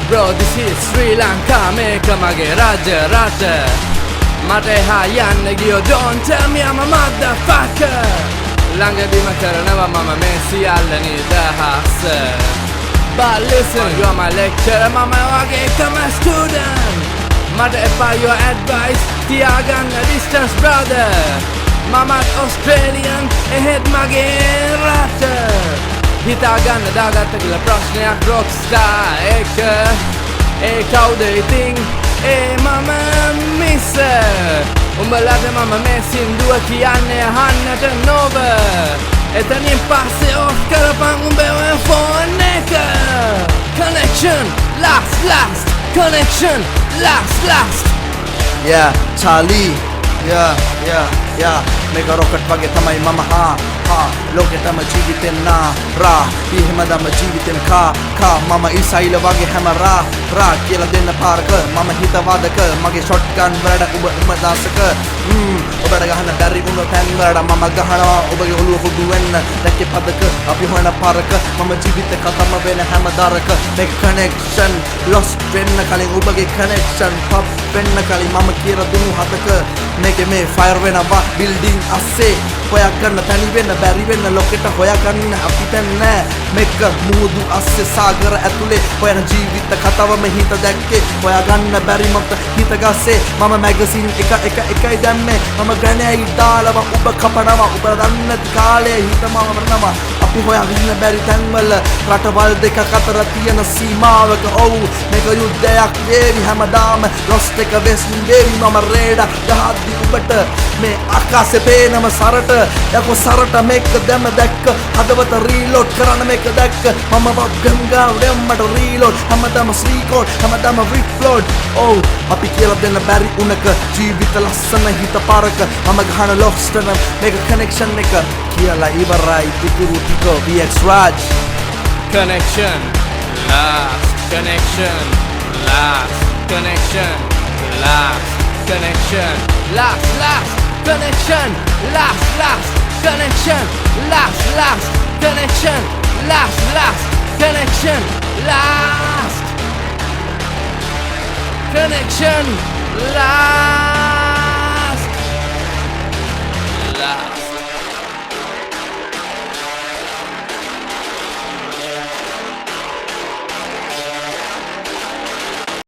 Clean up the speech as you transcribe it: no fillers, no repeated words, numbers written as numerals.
Bro, this is Sri Lanka, make mage Raja Rata. Mate ha yanne giyo, don't tell me I'm a motherfucker. Lange bima karanawa mama mesi allani dahas. But listen, you're my lecturer, mama wage come a student. Mate by your advice, tiagan a distance brother. Mama Australian, ahead mage Rata. හිතාගන්න දාගත්ත කියලා ප්‍රශ්නයක් රොක්ස්ටාර් එක ඒ කවුද ඉතින් ඒ මම මිස උඹලට මම මේ සින්දුව කියන්නේ අහන්නට නොව එතනින් පස්සේ ඔෆ් කරපන් උඹේ ඔය ෆෝන් එක Connection last Connection last Yeah Charlie Yeah මේක රොකට් වගේ තමයි මම ලෝකෙටම ජීවිතෙන් නා එහෙමදම ජීවිතෙන් කා මම ඉසයිල වගේ හැම රා කියලා දෙන්න පාරක මම හිතවාදක මගේ ෂොට්ගන් වලට උඹ දාසක ඔබට ගහන්න බැරි වුණ තැන් වලට මම ගහනවා ඔබගේ ඔළුව කුඩු වෙන්න දැක්කේ පදක අපි හොයන පාරක මම ජීවිත කතම වෙන හැම දාරක මේක කනෙක්ෂන් lost වෙන්න කලින් ඔබගේ කනෙක්ෂන් පොප් වෙන්න කලින් මම කියලා දුන්නු හතක මේකේ මේ ෆයර් වෙනවා බිල්ඩින් අස්සේ හොයාගන්න තනි වෙන්න බැරි වෙන්න ලොකෙට හොයාගන්න අපිට නෑ මේක මුහුදු අස්සේ සාගර ඇතුලේ හොයන ජීවිත කතාවම හිත දැක්කේ හොයාගන්න බැරි මත හිත ගස්සේ මම මැගසින් එකයි දැම්මේ මම ගණෑයි දාලව ඔබ කපනවා ඔබ දන්න කාලේ හිතම වරනවා අපි හොයාගන්න බැරි තැන්වල රටවල් දෙක අතර තියෙන සීමාවක ඔව් මේක යුද්ධයක් වේවි හැමදාම ලොස්ට් එක වෙස්ලින් වේවි මම රේඩ ගහද්දි ඔබට මේ ආකාශේ පේනම සරට යකෝ සරට මේක දැම දැක්ක හදවත රීලෝඩ් කරන්න මේක දැක්ක මම ගංගා දෙම්මට රීලෝඩ් හැමදාම ස්ලීකෝඩ් හැමදාම රිෆ්ලෝඩ් ඔව් අපි කියලා දෙන්න බැරි උනක ජීවිත ලස්සන හිත පාරක මම ගහන ලොක්ස්ටර් මේක කනෙක්ෂන් එක කියලා ඉවරයි ඉතුරු ටික VX Raj Connection last Connection last Connection last Connection last Connection last Connection last Connection last Connection last Connection last